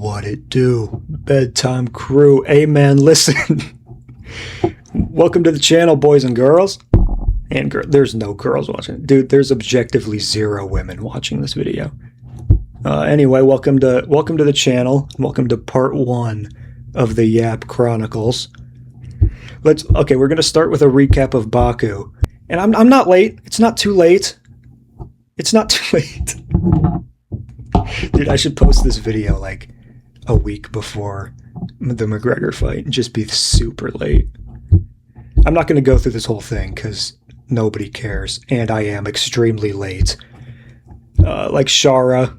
What it do? Bedtime crew. Hey man, listen. Welcome to the channel, boys and girls. And there's no girls watching. Dude, there's objectively 0 women watching this video. Anyway, welcome to the channel. Welcome to part 1 of the Yap Chronicles. Okay, we're gonna start with a recap of Baku. And I'm not late. It's not too late. It's not too late. Dude, I should post this video like a week before the McGregor fight and just be super late. I'm not going to go through this whole thing because nobody cares, and I am extremely late. Like Shara,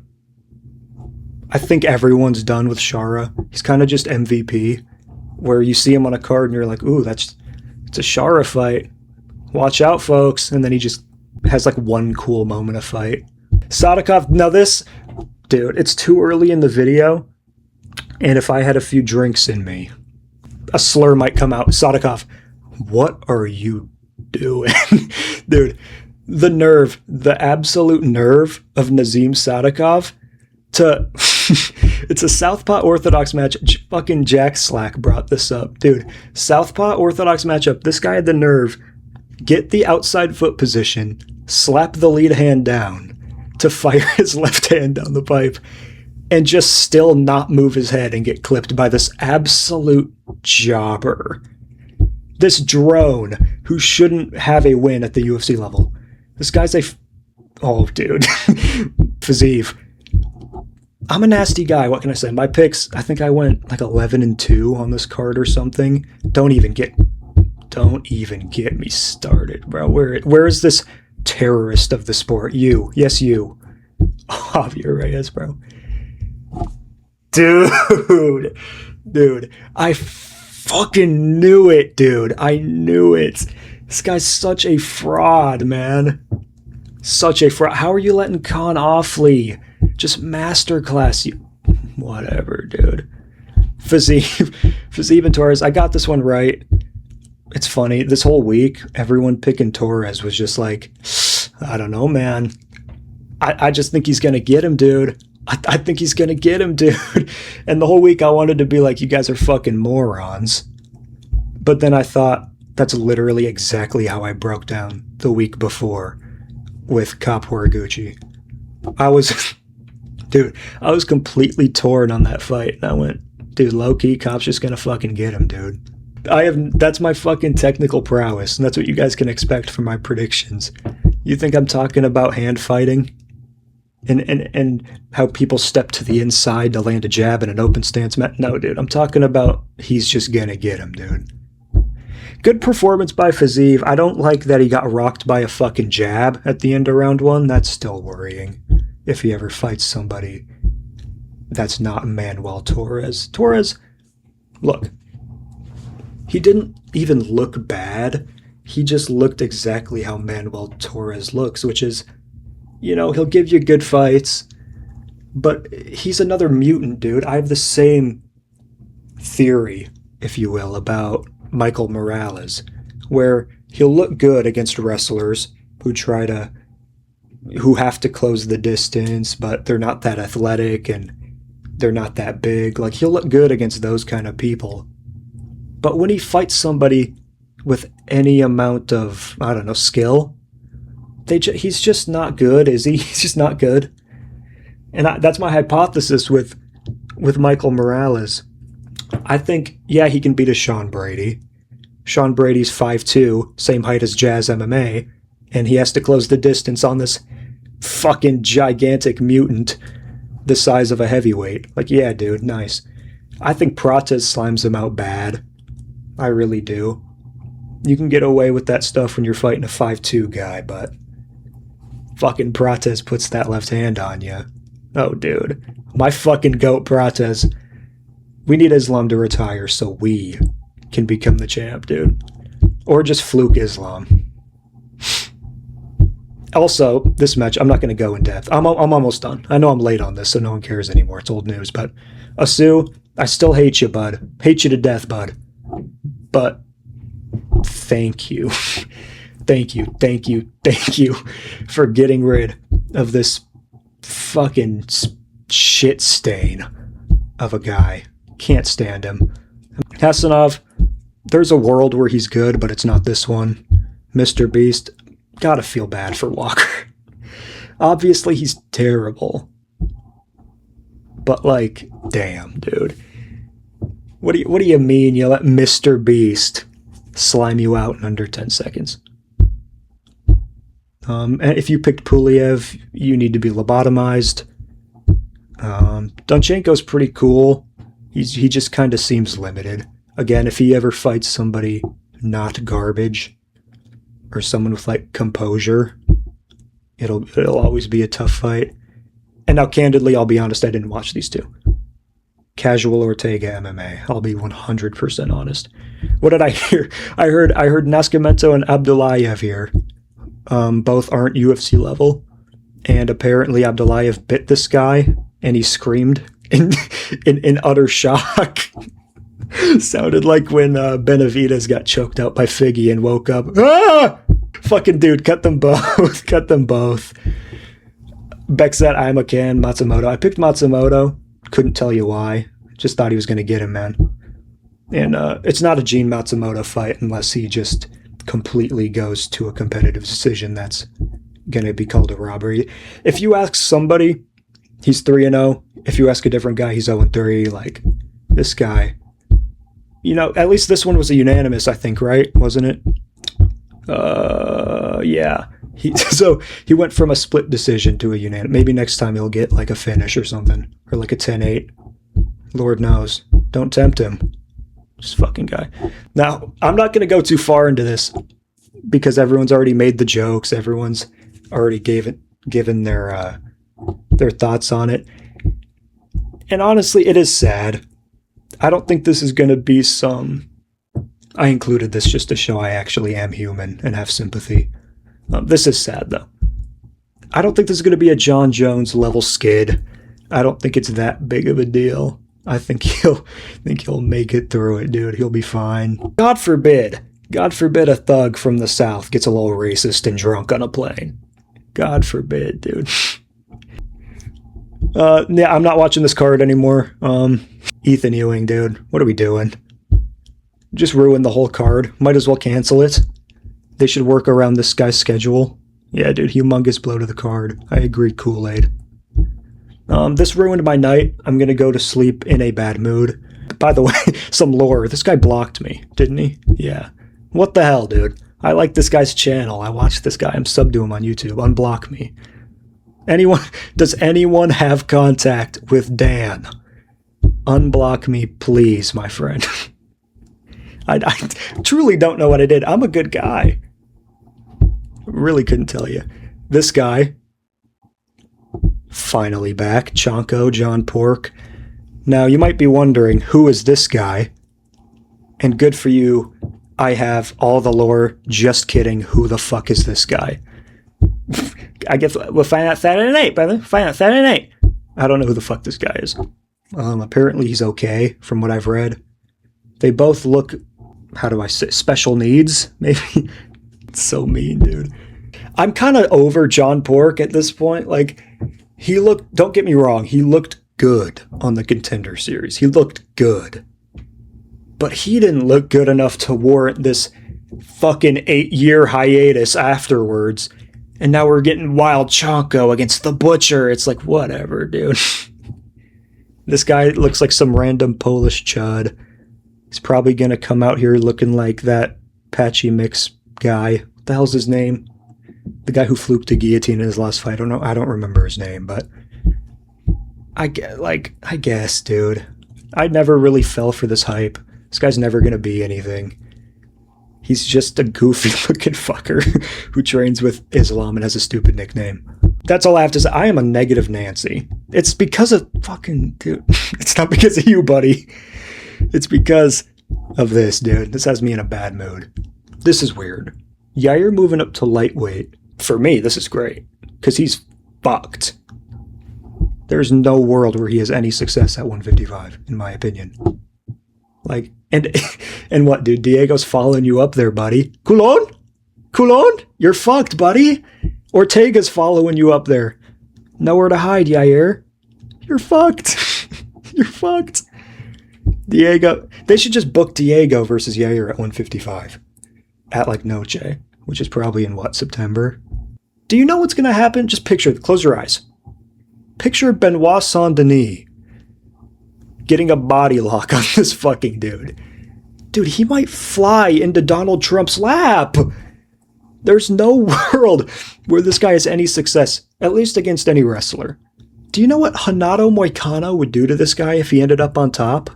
I think everyone's done with Shara. He's kind of just MVP, where you see him on a card and you're like, ooh, it's a Shara fight. Watch out, folks. And then he just has like one cool moment of fight. Sadikov, now this, dude, it's too early in the video, and if I had a few drinks in me, a slur might come out. Sadikov, what are you doing? Dude, the nerve, the absolute nerve of Nazim Sadikov to... It's a Southpaw Orthodox match. Fucking Jack Slack brought this up. Dude, Southpaw Orthodox matchup. This guy had the nerve, get the outside foot position, slap the lead hand down to fire his left hand down the pipe, and just still not move his head and get clipped by this absolute jobber. This drone who shouldn't have a win at the UFC level. This guy's oh, dude. Fazeev. I'm a nasty guy. What can I say? My picks, I think I went like 11-2 on this card or something. Don't even get me started, bro. Where is this terrorist of the sport? You. Yes, you. Javier Reyes, bro. Dude, I fucking knew it, dude. I knew it. This guy's such a fraud, man. Such a fraud. How are you letting Khan Offley just masterclass you? Whatever, dude. Fazeev and Torres, I got this one right. It's funny, this whole week, everyone picking Torres was just like, I don't know, man. I just think he's going to get him, dude. I think he's going to get him, dude. And the whole week I wanted to be like, you guys are fucking morons. But then I thought, that's literally exactly how I broke down the week before with Cop Horiguchi. I was completely torn on that fight. And I went, dude, low-key, Cop's just going to fucking get him, dude. That's my fucking technical prowess, and that's what you guys can expect from my predictions. You think I'm talking about hand fighting? And how people step to the inside to land a jab in an open stance match? No, dude, I'm talking about he's just gonna get him, dude. Good performance by Fazeev. I don't like that he got rocked by a fucking jab at the end of round 1. That's still worrying. If he ever fights somebody that's not Manuel Torres. Torres, look, he didn't even look bad. He just looked exactly how Manuel Torres looks, which is, you know, he'll give you good fights, but he's another mutant, dude. I have the same theory, if you will, about Michael Morales, where he'll look good against wrestlers who have to close the distance, but they're not that athletic and they're not that big. Like, he'll look good against those kind of people. But when he fights somebody with any amount of, I don't know, skill, he's just not good, is he? He's just not good. And that's my hypothesis with Michael Morales. I think, yeah, he can beat a Sean Brady. Sean Brady's 5'2", same height as Jazz MMA, and he has to close the distance on this fucking gigantic mutant the size of a heavyweight. Like, yeah, dude, nice. I think Prates slimes him out bad. I really do. You can get away with that stuff when you're fighting a 5'2" guy, but fucking Prates puts that left hand on you. Oh, dude. My fucking goat Prates. We need Islam to retire so we can become the champ, dude. Or just fluke Islam. Also, this match, I'm not going to go in depth. I'm almost done. I know I'm late on this, so no one cares anymore. It's old news. But Asu, I still hate you, bud. Hate you to death, bud. But thank you. Thank you for getting rid of this fucking shit stain of a guy. Can't stand him. Hasanov, there's a world where he's good, but it's not this one. Mr. Beast, gotta feel bad for Walker. Obviously, he's terrible. But, like, damn, dude. What do you mean you let Mr. Beast slime you out in under 10 seconds? And if you picked Puliev, you need to be lobotomized. Donchenko's pretty cool. He just kind of seems limited. Again, if he ever fights somebody not garbage or someone with like composure, it'll always be a tough fight. And now, candidly, I'll be honest, I didn't watch these two. Casual Ortega MMA. I'll be 100% honest. What did I hear? I heard Nascimento and Abdullayev here. Both aren't UFC level, and apparently Abdullayev bit this guy, and he screamed in utter shock. Sounded like when Benavidez got choked out by Figgy and woke up. Ah! Fucking dude, cut them both. Cut them both. Bexet, Imacan, Matsumoto. I picked Matsumoto. Couldn't tell you why. Just thought he was going to get him, man. And it's not a Gene Matsumoto fight unless he just completely goes to a competitive decision that's going to be called a robbery. If you ask somebody, he's 3-0. If you ask a different guy, he's 0-3. Like, this guy, you know, at least this one was a unanimous, I think, right? Wasn't it? Yeah. So he went from a split decision to a unanimous. Maybe next time he'll get like a finish or something, or like a 10-8. Lord knows. Don't tempt him. This fucking guy. Now, I'm not going to go too far into this because everyone's already made the jokes. Everyone's already given their thoughts on it. And honestly, it is sad. I don't think this is going to be some... I included this just to show I actually am human and have sympathy. This is sad, though. I don't think this is going to be a John Jones level skid. I don't think it's that big of a deal. I think he'll make it through it, dude. He'll be fine. God forbid a thug from the South gets a little racist and drunk on a plane. God forbid, dude. Yeah, I'm not watching this card anymore. Ethan Ewing, dude. What are we doing? Just ruined the whole card. Might as well cancel it. They should work around this guy's schedule. Yeah, dude, humongous blow to the card. I agree, Kool-Aid. This ruined my night. I'm going to go to sleep in a bad mood. By the way, some lore. This guy blocked me, didn't he? Yeah. What the hell, dude? I like this guy's channel. I watch this guy. I'm sub to him on YouTube. Unblock me. Does anyone have contact with Dan? Unblock me, please, my friend. I truly don't know what I did. I'm a good guy. Really couldn't tell you. This guy, finally back. Chonko, John Pork. Now, you might be wondering, who is this guy? And good for you, I have all the lore. Just kidding. Who the fuck is this guy? I guess we'll find out Saturday night, brother. Find out Saturday night. I don't know who the fuck this guy is. Apparently he's okay, from what I've read. They both look, how do I say, special needs, maybe? It's so mean, dude. I'm kind of over John Pork at this point. Like, he looked, don't get me wrong, he looked good on the Contender Series. He looked good. But he didn't look good enough to warrant this fucking 8-year hiatus afterwards. And now we're getting Wild Chonko against the Butcher. It's like, whatever, dude. This guy looks like some random Polish chud. He's probably going to come out here looking like that Patchy Mix guy. What the hell's his name? The guy who fluked a guillotine in his last fight. I don't remember his name, but I guess, dude. I never really fell for this hype. This guy's never going to be anything. He's just a goofy looking fucker who trains with Islam and has a stupid nickname. That's all I have to say. I am a negative Nancy. It's because of fucking, dude. It's not because of you, buddy. It's because of this, dude. This has me in a bad mood. This is weird. Yair moving up to lightweight. For me, this is great. Because he's fucked. There's no world where he has any success at 155, in my opinion. Like, and what, dude? Diego's following you up there, buddy. Coulon? You're fucked, buddy. Ortega's following you up there. Nowhere to hide, Yair. You're fucked. You're fucked. Diego. They should just book Diego versus Yair at 155 at like Noche, which is probably in what, September? Do you know what's going to happen? Just picture it. Close your eyes. Picture Benoit Saint-Denis getting a body lock on this fucking dude. Dude, he might fly into Donald Trump's lap. There's no world where this guy has any success, at least against any wrestler. Do you know what Hanato Moicano would do to this guy if he ended up on top?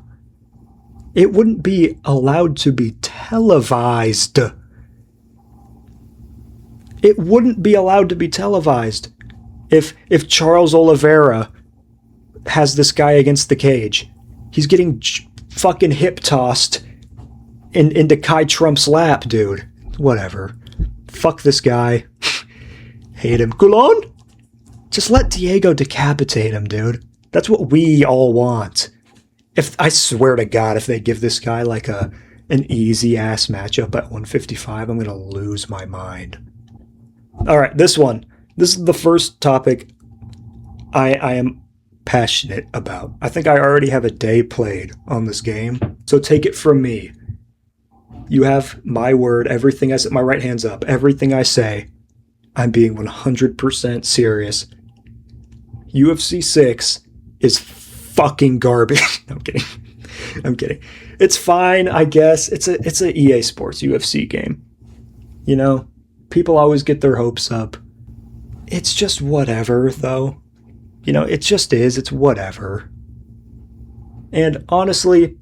It wouldn't be allowed to be televised. It wouldn't be allowed to be televised if Charles Oliveira has this guy against the cage. He's getting fucking hip tossed into Kai Trump's lap, dude. Whatever. Fuck this guy. Hate him. Coulon? Just let Diego decapitate him, dude. That's what we all want. If I swear to God, if they give this guy like an easy ass matchup at 155, I'm gonna lose my mind. All right, this one. This is the first topic I am passionate about. I think I already have a day played on this game, so take it from me. You have my word. Everything I say, my right hand's up. Everything I say, I'm being 100% serious. UFC 6 is fucking garbage. No, I'm kidding. I'm kidding. It's fine, I guess. It's a EA Sports UFC game. You know, people always get their hopes up. It's just whatever, though. You know, it just is. It's whatever. And honestly,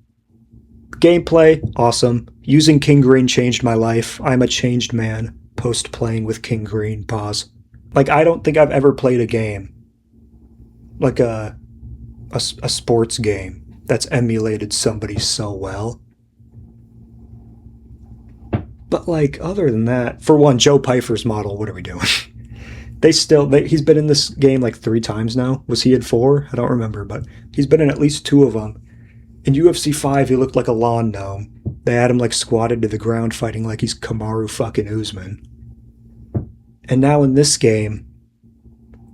gameplay, awesome. Using King Green changed my life. I'm a changed man post playing with King Green. Pause. Like, I don't think I've ever played a game, like a sports game, that's emulated somebody so well. But, like, other than that, for one, Joe Pyfer's model, what are we doing? He's been in this game like 3 times now. Was he in 4? I don't remember, but he's been in at least 2 of them. In UFC 5, he looked like a lawn gnome. They had him like squatted to the ground fighting like he's Kamaru fucking Usman. And now in this game,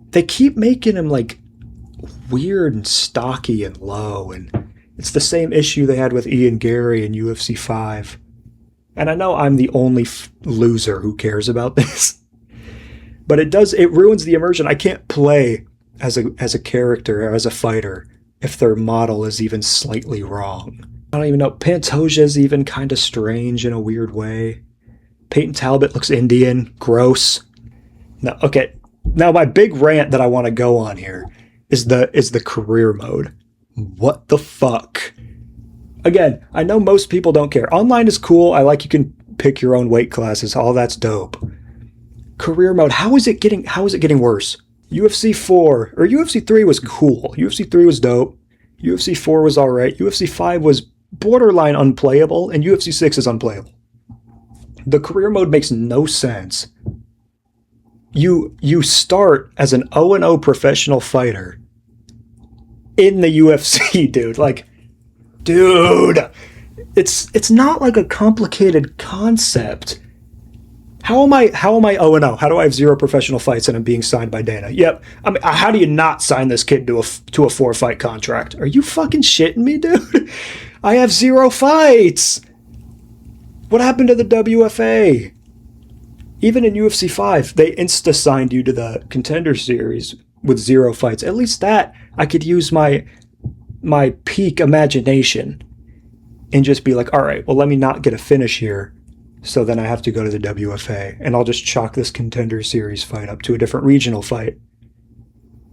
they keep making him like weird and stocky and low, and it's the same issue they had with Ian Gary in UFC 5. And I know I'm the only loser who cares about this. But it ruins the immersion. I can't play as a character or as a fighter if their model is even slightly wrong. I don't even know. Pantoja's even kind of strange in a weird way. Peyton Talbot looks Indian. Gross. No, okay. Now my big rant that I want to go on here is the career mode. What the fuck? Again, I know most people don't care. Online is cool. I like you can pick your own weight classes. All that's dope. Career mode, how is it getting worse? UFC 4 or UFC 3 was cool. UFC 3 was dope. UFC 4 was alright. UFC 5 was borderline unplayable, and UFC 6 is unplayable. The career mode makes no sense. You start as an 0-0 professional fighter in the UFC, dude. Like, dude, it's not like a complicated concept. How am I 0-0? How do I have 0 professional fights and I'm being signed by Dana? Yep. I mean, how do you not sign this kid to a 4-fight contract? Are you fucking shitting me, dude? I have 0 fights. What happened to the WFA? Even in UFC 5, they insta-signed you to the Contender Series with 0 fights. At least that, I could use my peak imagination and just be like, all right, well, let me not get a finish here. So then I have to go to the WFA, and I'll just chalk this Contender Series fight up to a different regional fight.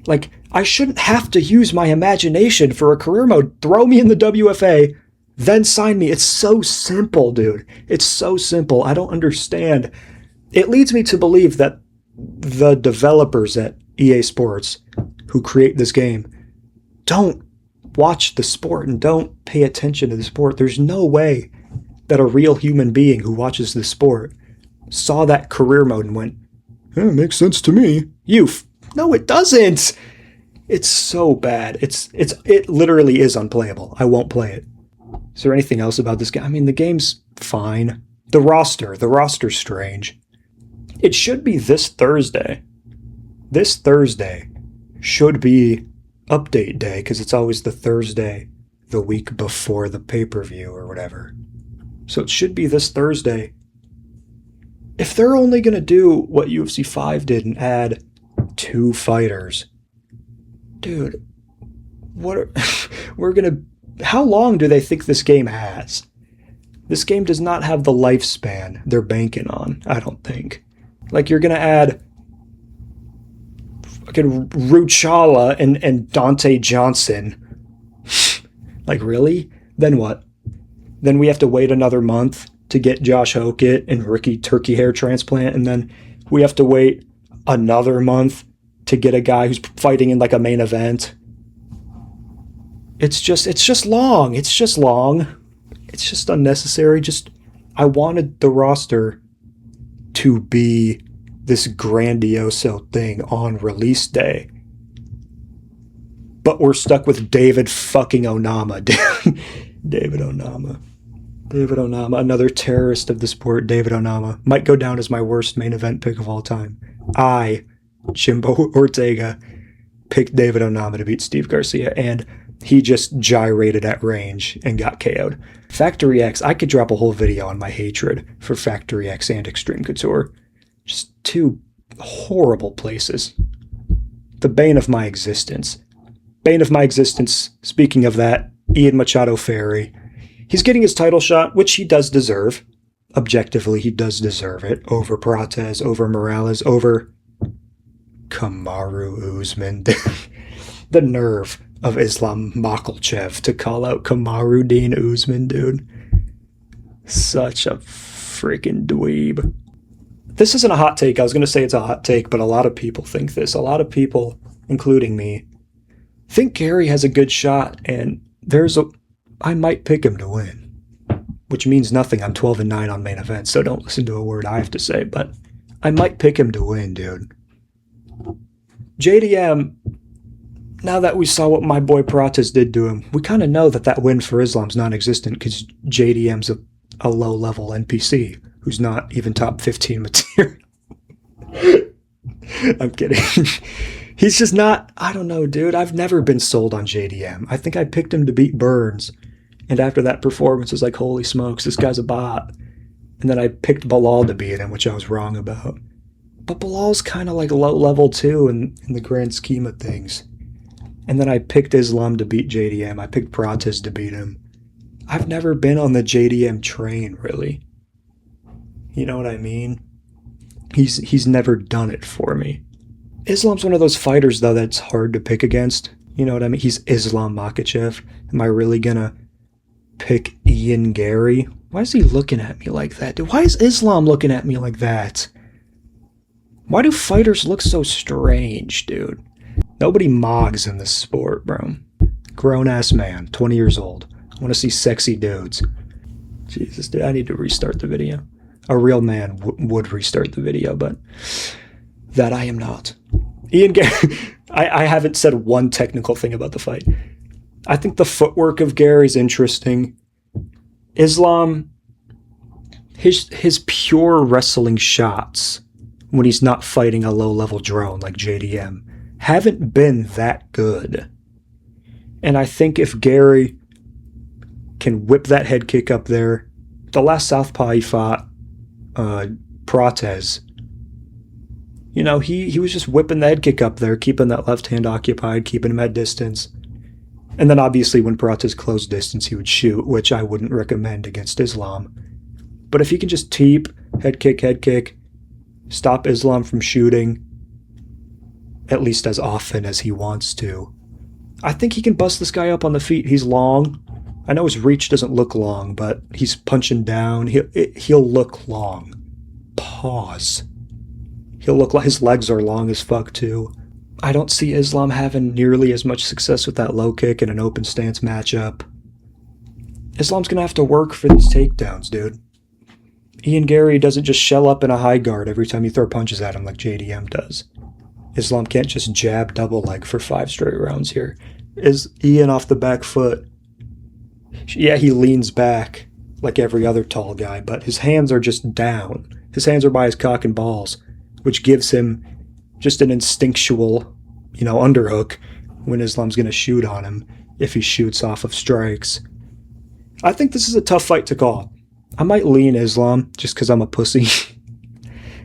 Like, I shouldn't have to use my imagination for a career mode. Throw me in the WFA, then sign me. It's so simple, dude. It's so simple. I don't understand. It leads me to believe that the developers at EA Sports who create this game don't watch the sport and don't pay attention to the sport. There's no way that a real human being who watches the sport saw that career mode and went, it makes sense to me. No, it doesn't. It's so bad. It literally is unplayable. I won't play it. Is there anything else about this game? I mean, the game's fine. The roster's strange. It should be this Thursday. This Thursday should be update day, because it's always the Thursday the week before the pay-per-view or whatever. So it should be this Thursday. If they're only going to do what UFC 5 did and add 2 fighters, dude, how long do they think this game has? This game does not have the lifespan they're banking on, I don't think. Like, you're going to add fucking Ruchala and Dante Johnson. Like, really? Then what? Then we have to wait another month to get Josh Hokett and Ricky Turkey hair transplant, and then we have to wait another month to get a guy who's fighting in like a main event. It's just long. It's just long. It's just unnecessary. I wanted the roster to be this grandiose thing on release day. But we're stuck with David fucking Onama. David Onama. David Onama, another terrorist of the sport. David Onama might go down as my worst main event pick of all time. I, Jimbo Ortega, picked David Onama to beat Steve Garcia, and he just gyrated at range and got KO'd. Factory X, I could drop a whole video on my hatred for Factory X and Extreme Couture. Just 2 horrible places. The bane of my existence. Bane of my existence, speaking of that, Ian Machado Ferry. He's getting his title shot, which he does deserve. Objectively, he does deserve it. Over Prates, over Morales, over Kamaru Usman. The nerve of Islam Makhachev to call out Kamaruddin Usman, dude. Such a freaking dweeb. This isn't a hot take. I was going to say it's a hot take, but a lot of people think this. A lot of people, including me, think Gary has a good shot, and I might pick him to win, which means nothing. I'm 12-9 on main events, so don't listen to a word I have to say, but I might pick him to win, dude. JDM, now that we saw what my boy Prates did to him, we kind of know that win for Islam's non-existent because JDM's a low-level NPC who's not even top 15 material. I'm kidding. He's just not, I don't know, dude. I've never been sold on JDM. I think I picked him to beat Burns. And after that performance, I was like, holy smokes, this guy's a bot. And then I picked Bilal to beat him, which I was wrong about. But Bilal's kind of like low level too in the grand scheme of things. And then I picked Islam to beat JDM. I picked Prates to beat him. I've never been on the JDM train, really. You know what I mean? He's never done it for me. Islam's one of those fighters, though, that's hard to pick against. You know what I mean? He's Islam Makhachev. Am I really gonna pick Ian Gary? Why is he looking at me like that, dude? Why is Islam looking at me like that? Why do fighters look so strange, dude? Nobody mogs in this sport, bro. Grown-ass man, 20 years old. I want to see sexy dudes. Jesus, dude, I need to restart the video. A real man would restart the video, but that I am not. Ian Gary, I haven't said one technical thing about the fight. I think the footwork of Gary's interesting. Islam, his pure wrestling shots when he's not fighting a low-level drone like JDM haven't been that good. And I think if Gary can whip that head kick up there, the last southpaw he fought, Prates, you know, he was just whipping the head kick up there, keeping that left hand occupied, keeping him at distance. And then obviously when Prates closed distance, he would shoot, which I wouldn't recommend against Islam. But if he can just teep, head kick, stop Islam from shooting, at least as often as he wants to, I think he can bust this guy up on the feet. He's long. I know his reach doesn't look long, but he's punching down. He'll look long. Pause. He'll look like his legs are long as fuck, too. I don't see Islam having nearly as much success with that low kick in an open stance matchup. Islam's going to have to work for these takedowns, dude. Ian Gary doesn't just shell up in a high guard every time you throw punches at him like JDM does. Islam can't just jab double leg for 5 straight rounds here. Is Ian off the back foot? Yeah, he leans back like every other tall guy, but his hands are just down. His hands are by his cock and balls, which gives him just an instinctual, underhook when Islam's going to shoot on him if he shoots off of strikes. I think this is a tough fight to call. I might lean Islam just because I'm a pussy.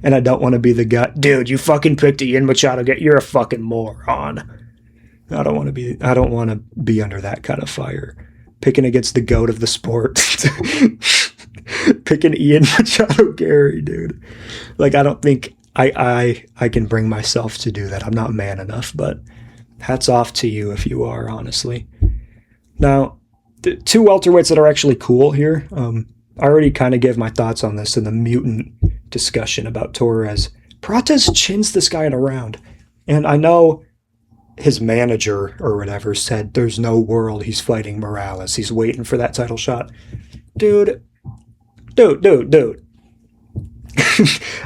And I don't want to be the guy, dude, you fucking picked Ian Machado. You're a fucking moron. I don't want to be under that kind of fire. Picking against the GOAT of the sport. Picking Ian Machado Gary, dude. Like, I don't think I can bring myself to do that. I'm not man enough, but hats off to you if you are, honestly. Now, the two welterweights that are actually cool here. I already kind of gave my thoughts on this in the mutant discussion about Torres. Prates chins this guy in a round. And I know his manager or whatever said there's no world he's fighting Morales. He's waiting for that title shot. Dude.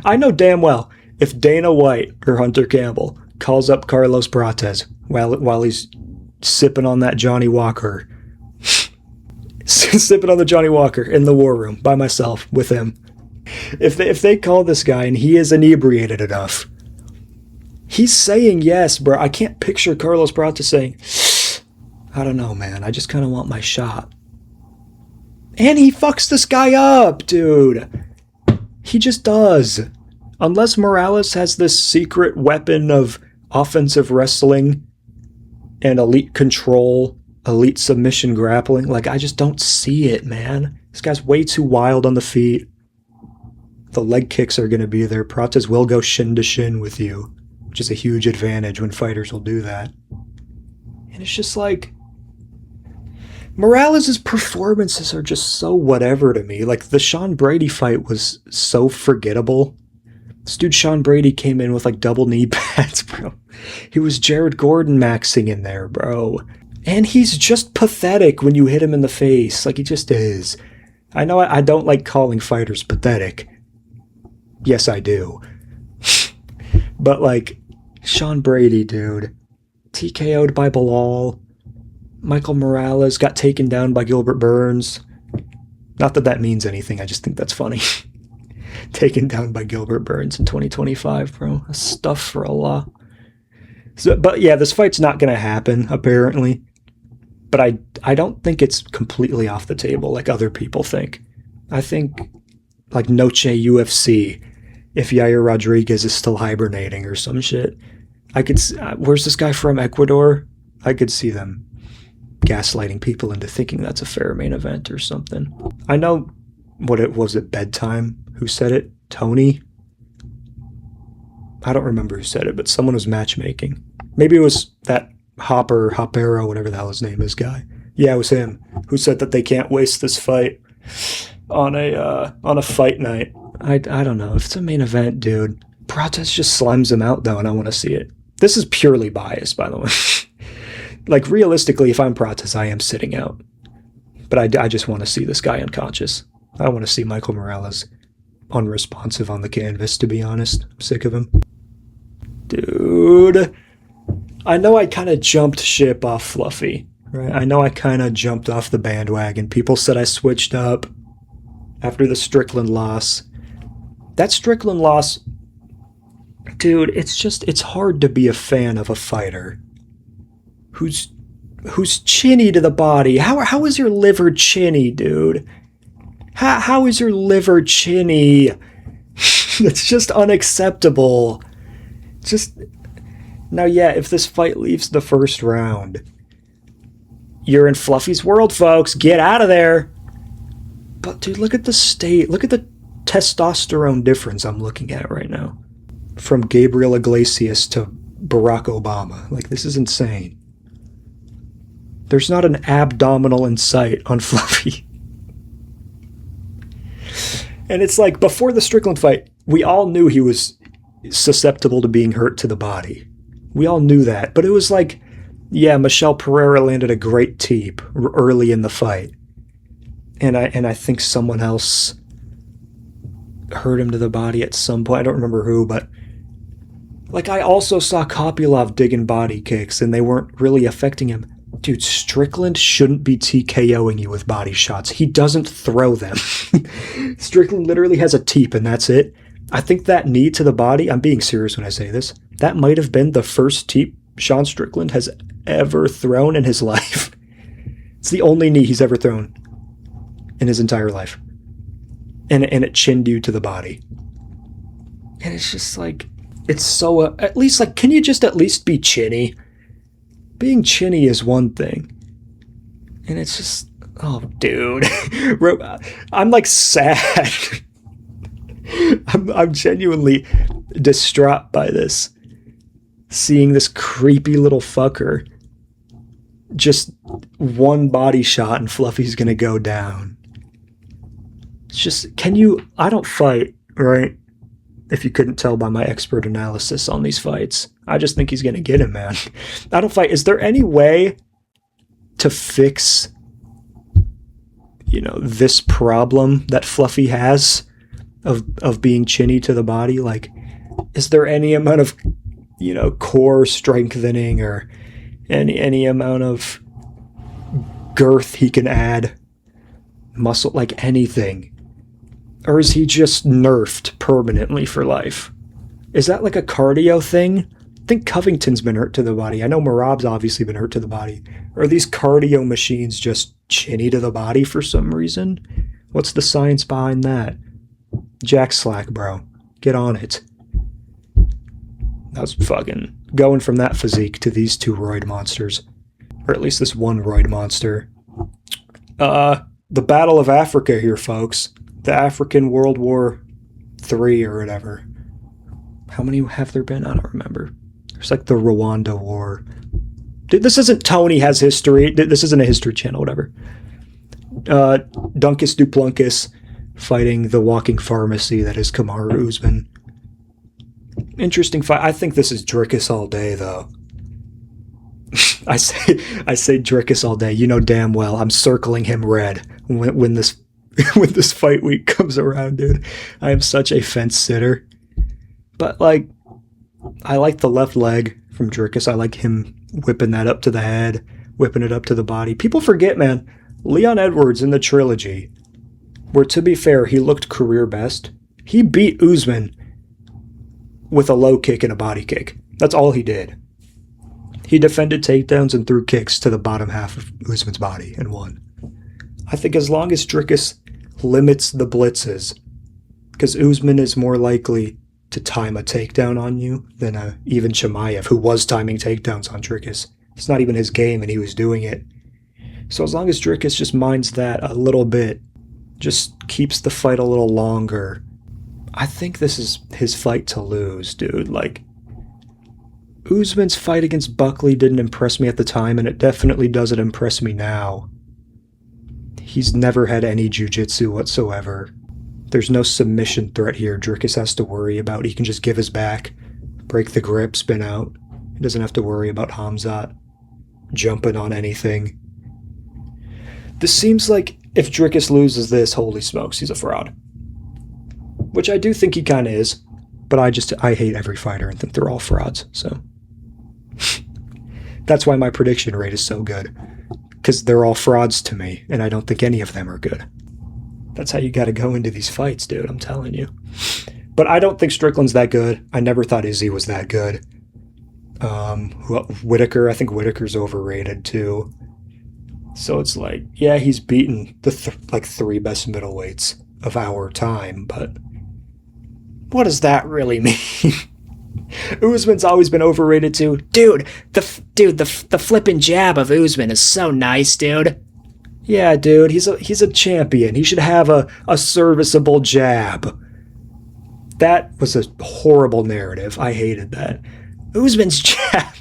I know damn well if Dana White or Hunter Campbell calls up Carlos Prates while he's sipping on that Johnny Walker, sipping on the Johnny Walker in the war room by myself with him, if they call this guy and he is inebriated enough, he's saying yes, bro. I can't picture Carlos Prates saying, I don't know, man. I just kind of want my shot. And he fucks this guy up, dude. He just does. Unless Morales has this secret weapon of offensive wrestling and elite control, elite submission grappling, like, I just don't see it, man. This guy's way too wild on the feet. The leg kicks are going to be there. Prates will go shin to shin with you, which is a huge advantage when fighters will do that. And it's just like, Morales' performances are just so whatever to me. Like, the Sean Brady fight was so forgettable. This dude Sean Brady came in with like double knee pads, bro. He was Jared Gordon maxing in there, bro. And he's just pathetic when you hit him in the face. Like, he just is. I know I don't like calling fighters pathetic. Yes, I do. But, like, Sean Brady, dude. TKO'd by Bilal. Michael Morales got taken down by Gilbert Burns. Not that that means anything. I just think that's funny. Taken down by Gilbert Burns in 2025, bro. That's stuff for Allah. So, but yeah, this fight's not going to happen, apparently. But I don't think it's completely off the table like other people think. I think, like, Noche UFC, if Yair Rodriguez is still hibernating or some shit. I could. Where's this guy from? Ecuador? I could see them gaslighting people into thinking that's a fair main event or something. I know what it was at Bedtime. Who said it? Tony? I don't remember who said it, but someone was matchmaking. Maybe it was that Hopero, whatever the hell his name is, guy. Yeah, it was him who said that they can't waste this fight on a fight night. I don't know. If it's a main event, dude, Prates just slimes him out, though, and I want to see it. This is purely biased, by the way. Like, realistically, if I'm Prates, I am sitting out. But I just want to see this guy unconscious. I want to see Michael Morales unresponsive on the canvas, to be honest. I'm sick of him. Dude, I know I kind of jumped ship off Fluffy, right? I know I kind of jumped off the bandwagon. People said I switched up after the Strickland loss. That Strickland loss, dude, it's hard to be a fan of a fighter who's chinny to the body. How is your liver chinny, dude? How is your liver chinny? It's just unacceptable. Now, yeah, if this fight leaves the first round, you're in Fluffy's world, folks. Get out of there. But, dude, look at the state. Look at the testosterone difference I'm looking at right now. From Gabriel Iglesias to Barack Obama. Like, this is insane. There's not an abdominal in sight on Fluffy. And it's like, before the Strickland fight, we all knew he was susceptible to being hurt to the body. We all knew that. But it was like, yeah, Michelle Pereira landed a great teep early in the fight. And I think someone else hurt him to the body at some point. I don't remember who, but like, I also saw Kopylov digging body kicks and they weren't really affecting him. Dude, Strickland shouldn't be TKOing you with body shots. He doesn't throw them. Strickland literally has a teep and that's it. I think that knee to the body, I'm being serious when I say this, that might have been the first teep Sean Strickland has ever thrown in his life. It's the only knee he's ever thrown in his entire life. And it chinned you to the body. And it's just like, it's so, at least like, can you just at least be chinny? Being chinny is one thing. And it's just, oh, dude. I'm like sad. I'm genuinely distraught by this. Seeing this creepy little fucker. Just one body shot and Fluffy's gonna go down. It's just, I don't fight, right? If you couldn't tell by my expert analysis on these fights. I just think he's gonna get him, man. I don't fight. Is there any way to fix, this problem that Fluffy has of being chinny to the body? Like, is there any amount of, core strengthening or any amount of girth he can add? Muscle, like anything? Or is he just nerfed permanently for life? Is that like a cardio thing? I think Covington's been hurt to the body. I know Marab's obviously been hurt to the body. Are these cardio machines just chinny to the body for some reason? What's the science behind that? Jack Slack, bro. Get on it. That was fucking going from that physique to these two roid monsters. Or at least this one roid monster. The Battle of Africa here, folks. The African World War III or whatever. How many have there been? I don't remember. There's like the Rwanda War. Dude, this isn't Tony Has History. This isn't a history channel, whatever. Dunkus Duplunkus fighting the walking pharmacy that is Kamaru Usman. Interesting fight. I think this is Drickus all day, though. I say Drickus all day. You know damn well I'm circling him red when this when this fight week comes around, dude. I am such a fence sitter. But like, I like the left leg from Drickus. I like him whipping that up to the head, whipping it up to the body. People forget, man. Leon Edwards in the trilogy, where to be fair, he looked career best. He beat Usman with a low kick and a body kick. That's all he did. He defended takedowns and threw kicks to the bottom half of Usman's body and won. I think as long as Drickus limits the blitzes, because Usman is more likely to time a takedown on you than even Chimaev, who was timing takedowns on Drickus. It's not even his game, and he was doing it. So as long as Drickus just minds that a little bit, just keeps the fight a little longer, I think this is his fight to lose, dude. Like, Usman's fight against Buckley didn't impress me at the time, and it definitely doesn't impress me now. He's never had any jiu-jitsu whatsoever. There's no submission threat here Drickus has to worry about. He can just give his back, break the grip, spin out. He doesn't have to worry about Hamzat jumping on anything. This seems like if Drickus loses this, holy smokes, he's a fraud. Which I do think he kind of is, but I hate every fighter and think they're all frauds, so. That's why my prediction rate is so good. Because they're all frauds to me, and I don't think any of them are good. That's how you gotta go into these fights, dude, I'm telling you. But I don't think Strickland's that good. I never thought Izzy was that good. Whitaker, I think Whitaker's overrated, too. So it's like, yeah, he's beaten the three best middleweights of our time, but what does that really mean? Usman's always been overrated too. Dude, the flipping jab of Usman is so nice, dude. Yeah, dude, he's a champion. He should have a serviceable jab. That was a horrible narrative. I hated that. Usman's jab.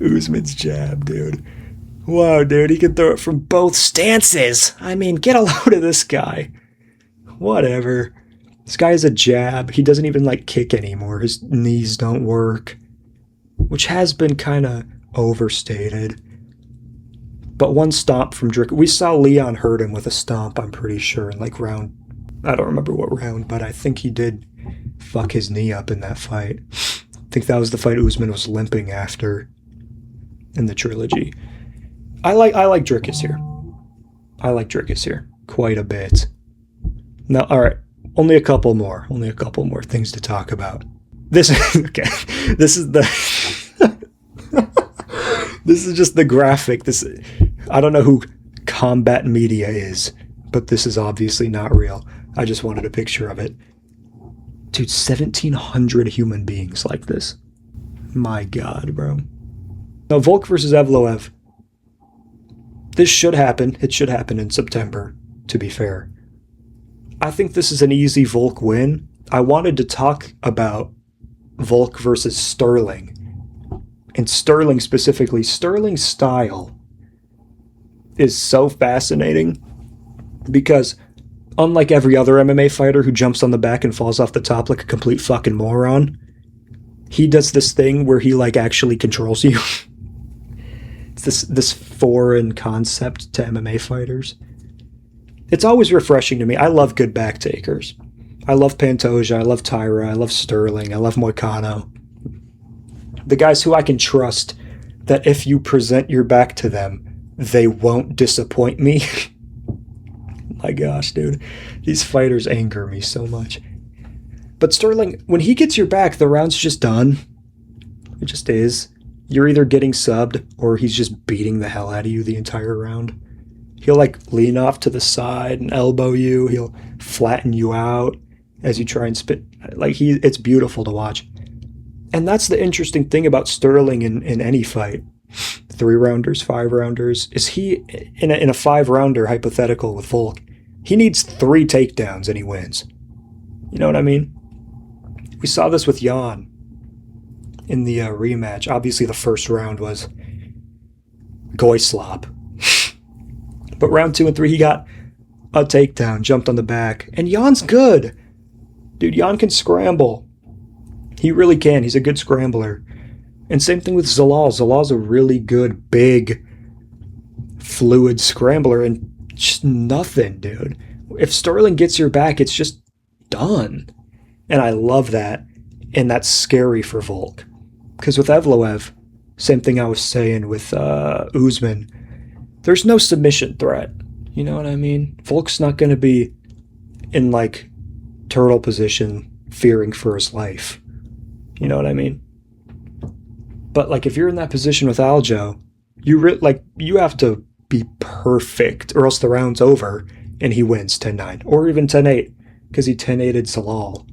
Usman's jab, dude. Wow, dude, he can throw it from both stances. I mean, get a load of this guy. Whatever. This guy has a jab. He doesn't even, kick anymore. His knees don't work. Which has been kind of overstated. But one stomp from Drick. We saw Leon hurt him with a stomp, I'm pretty sure, in, round... I don't remember what round, but I think he did fuck his knee up in that fight. I think that was the fight Usman was limping after in the trilogy. I like Drickus here. I like Drickus here quite a bit. Now, all right, only a couple more things to talk about. This is okay. This is the This is just the graphic. I don't know who Combat Media is, but this is obviously not real. I just wanted a picture of it. Dude, 1,700 human beings like this. My God, bro. Now, Volk versus Evloev. This should happen. It should happen in September, to be fair. I think this is an easy Volk win. I wanted to talk about Volk versus Sterling. And Sterling specifically. Sterling's style is so fascinating because unlike every other MMA fighter who jumps on the back and falls off the top like a complete fucking moron, he does this thing where he like actually controls you. It's this foreign concept to MMA fighters. It's always refreshing to me. I love good back takers. I love Pantoja, I love Tyra, I love Sterling, I love Moicano. The guys who I can trust that if you present your back to them, they won't disappoint me. My gosh, dude. These fighters anger me so much. But Sterling, when he gets your back, the round's just done. It just is. You're either getting subbed or he's just beating the hell out of you the entire round. He'll like lean off to the side and elbow you. He'll flatten you out as you try and spit. Like it's beautiful to watch. And that's the interesting thing about Sterling in any fight. 3-rounders, 5-rounders, is he in a 5-rounder hypothetical with Volk, he needs 3 takedowns and he wins. You know what I mean? We saw this with Jan in the rematch. Obviously the first round was goy slop. But round 2 and 3 he got a takedown, jumped on the back, and Jan's good. Dude, Jan can scramble. He really can. He's a good scrambler. And same thing with Zalal. Zalal's a really good, big, fluid scrambler, and just nothing, dude. If Sterling gets your back, it's just done. And I love that, and that's scary for Volk. Because with Evloev, same thing I was saying with Usman, there's no submission threat. You know what I mean? Volk's not going to be in, like, turtle position, fearing for his life. You know what I mean? But like if you're in that position with Aljo, you have to be perfect or else the round's over and he wins 10-9 or even 10-8 because he 10-8'd Zalal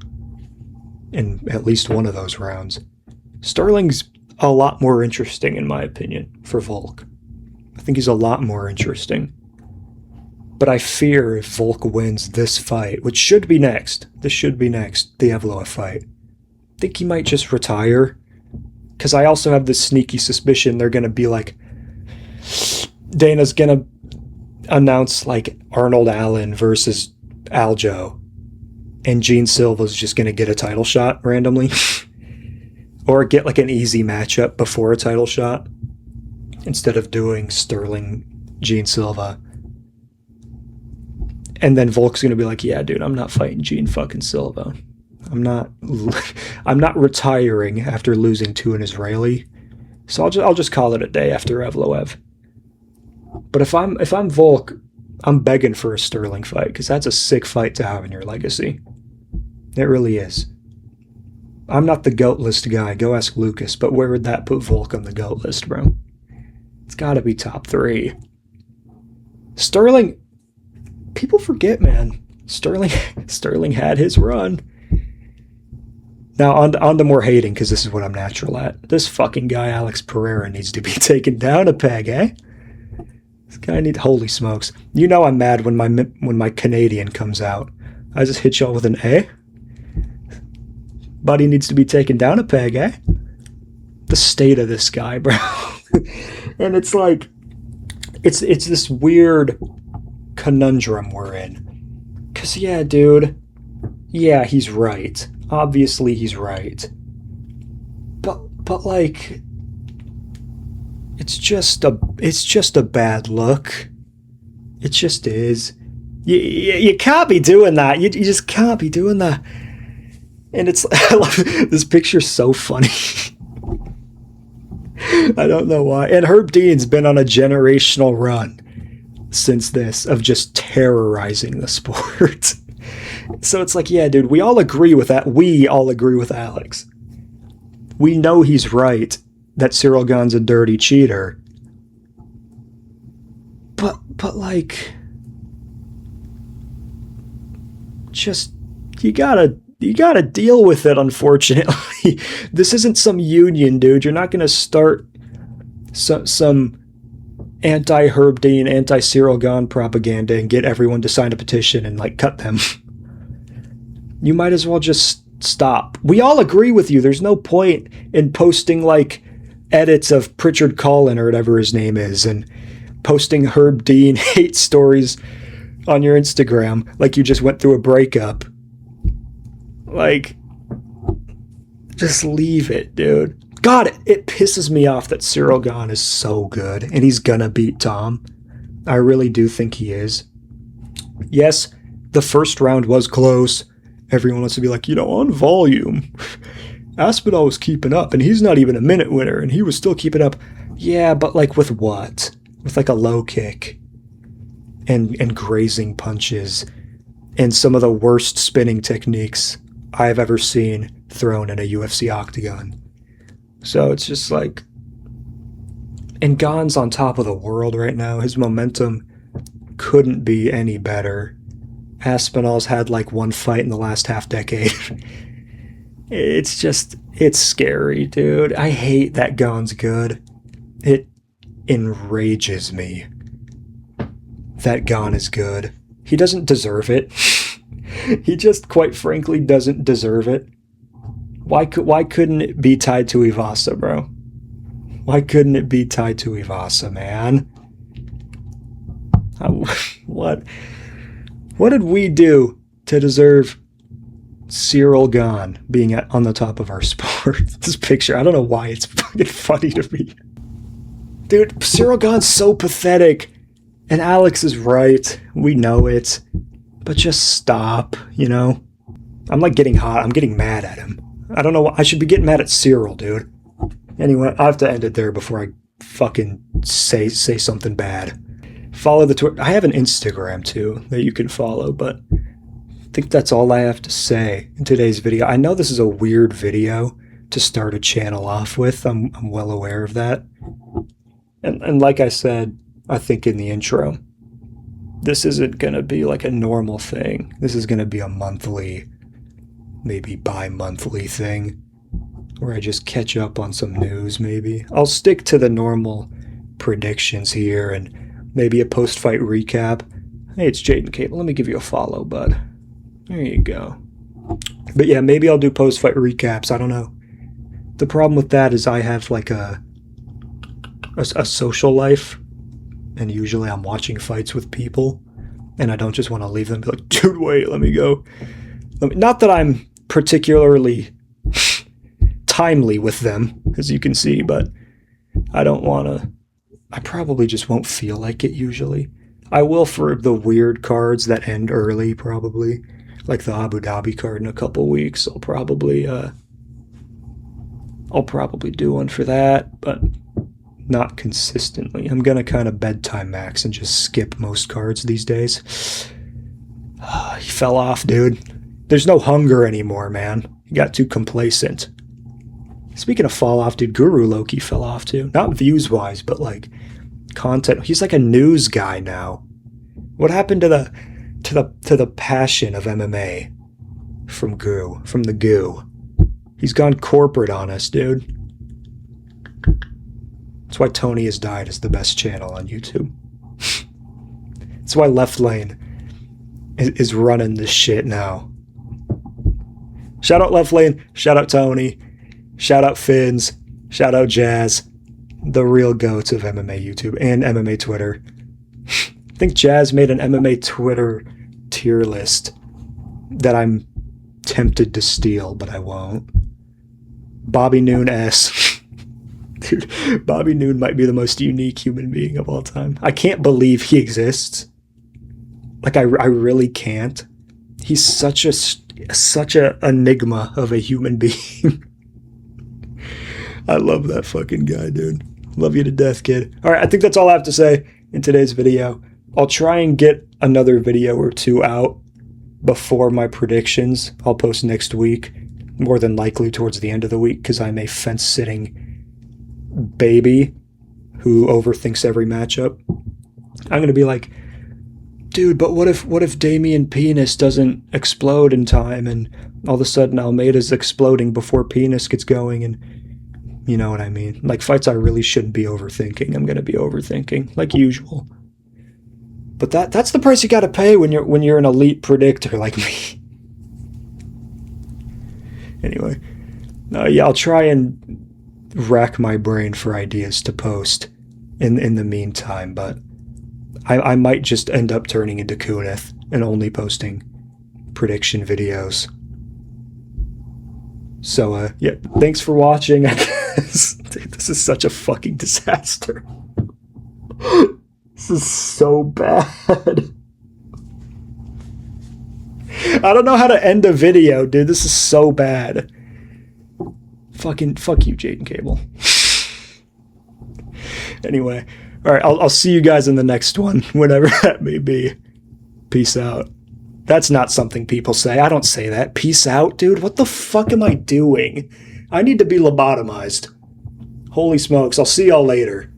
in at least one of those rounds. Sterling's a lot more interesting in my opinion for Volk. I think he's a lot more interesting. But I fear if Volk wins this fight, which should be next. This should be next, the Evloev fight. I think he might just retire. Because I also have this sneaky suspicion they're going to be like, Dana's going to announce like Arnold Allen versus Aljo. And Gene Silva's just going to get a title shot randomly. Or get like an easy matchup before a title shot. Instead of doing Sterling, Gene Silva. And then Volk's going to be like, yeah, dude, I'm not fighting Gene fucking Silva. I'm not retiring after losing to an Israeli. So I'll just call it a day after Evloev. But if I'm Volk, I'm begging for a Sterling fight because that's a sick fight to have in your legacy. It really is. I'm not the GOAT list guy. Go ask Lucas. But where would that put Volk on the GOAT list, bro? It's got to be top 3. Sterling, people forget, man. Sterling had his run. Now, on to more hating, because this is what I'm natural at. This fucking guy, Alex Pereira, needs to be taken down a peg, eh? This guy needs... Holy smokes. You know I'm mad when my Canadian comes out. I just hit y'all with an A. Buddy needs to be taken down a peg, eh? The state of this guy, bro. And it's like... It's this weird conundrum we're in. Because, yeah, dude... Yeah, he's right. Obviously, he's right. But like, it's just a bad look. It just is. You can't be doing that. You just can't be doing that. And it's, I love this picture's so funny. I don't know why. And Herb Dean's been on a generational run since this of just terrorizing the sport. So it's like, yeah, dude, we all agree with that. We all agree with Alex. We know he's right that Cyril Gane's a dirty cheater. But, like, just, you gotta deal with it, unfortunately. This isn't some union, dude. You're not gonna start some anti-Herb Dean, anti-Cyril Gahn propaganda and get everyone to sign a petition and, like, cut them. You might as well just stop. We all agree with you. There's no point in posting, like, edits of Pritchard Collin or whatever his name is and posting Herb Dean hate stories on your Instagram like you just went through a breakup. Like, just leave it, dude. God, it pisses me off that Cyril Gahn is so good and he's gonna beat Tom. I really do think he is. Yes, the first round was close. Everyone wants to be like, on volume, Aspinall was keeping up, and he's not even a minute winner, and he was still keeping up. Yeah, but, like, with what? With, like, a low kick and grazing punches and some of the worst spinning techniques I've ever seen thrown in a UFC octagon. So it's just like... And Gahn's on top of the world right now. His momentum couldn't be any better. Aspinall's had, like, one fight in the last half decade. It's scary, dude. I hate that Gahn's good. It enrages me that Gahn is good. He doesn't deserve it. He just, quite frankly, doesn't deserve it. Why couldn't it be tied to Ivasa, bro? Why couldn't it be tied to Ivasa, man? What did we do to deserve Cyril Gahn being on the top of our sport? This picture, I don't know why it's fucking funny to me. Dude, Cyril Gahn's so pathetic. And Alex is right. We know it. But just stop, I'm, like, getting hot. I'm getting mad at him. I don't know. I should be getting mad at Cyril, dude. Anyway, I have to end it there before I fucking say something bad. Follow the Twitter. I have an Instagram, too, that you can follow, but I think that's all I have to say in today's video. I know this is a weird video to start a channel off with. I'm well aware of that. And like I said, I think in the intro, this isn't going to be like a normal thing. This is going to be a monthly, maybe bi-monthly thing where I just catch up on some news, maybe. I'll stick to the normal predictions here and maybe a post-fight recap. Hey, it's Jaden Cable. Let me give you a follow, bud. There you go. But yeah, maybe I'll do post-fight recaps. I don't know. The problem with that is I have, like, a social life, and usually I'm watching fights with people, and I don't just want to leave them and be like, dude, wait, let me go. Not that I'm particularly timely with them, as you can see, but I don't want to. I probably just won't feel like it usually. I will for the weird cards that end early, probably. Like the Abu Dhabi card in a couple weeks. I'll probably do one for that, but not consistently. I'm gonna kind of bedtime max and just skip most cards these days. He fell off, dude. There's no hunger anymore, man. He got too complacent. Speaking of fall off, dude, Guru Loki fell off too. Not views-wise, but, like, content. He's like a news guy now. What happened to the passion of MMA from the goo? He's gone corporate on us, dude. That's why Tony Has Died is the best channel on YouTube. That's why Left Lane is running this shit now. Shout out Left Lane. Shout out Tony. Shout out Finns. Shout out Jazz. The real goats of MMA YouTube and MMA Twitter. I think Jazz made an MMA Twitter tier list that I'm tempted to steal, but I won't. Bobby Noon S. Dude, Bobby Noon might be the most unique human being of all time. I can't believe he exists. Like, I really can't. He's such a enigma of a human being. I love that fucking guy, dude. Love you to death, kid. All right, I think that's all I have to say in today's video. I'll try and get another video or two out before my predictions. I'll post next week, more than likely towards the end of the week, because I'm a fence-sitting baby who overthinks every matchup. I'm going to be like, dude, but what if Damien Penis doesn't explode in time and all of a sudden Almeida's exploding before Penis gets going, and you know what I mean? Like, fights I really shouldn't be overthinking, I'm going to be overthinking, like usual. But that's the price you got to pay when you're an elite predictor like me. Anyway, yeah, I'll try and rack my brain for ideas to post in the meantime, but I might just end up turning into Kunith and only posting prediction videos. So, yeah, thanks for watching, I guess. Dude, this is such a fucking disaster. This is so bad. I don't know how to end a video, dude. This is so bad. Fuck you, Jaden Cable. Anyway, all right, I'll see you guys in the next one, whenever that may be. Peace out. That's not something people say. I don't say that. Peace out, dude. What the fuck am I doing? I need to be lobotomized. Holy smokes. I'll see y'all later.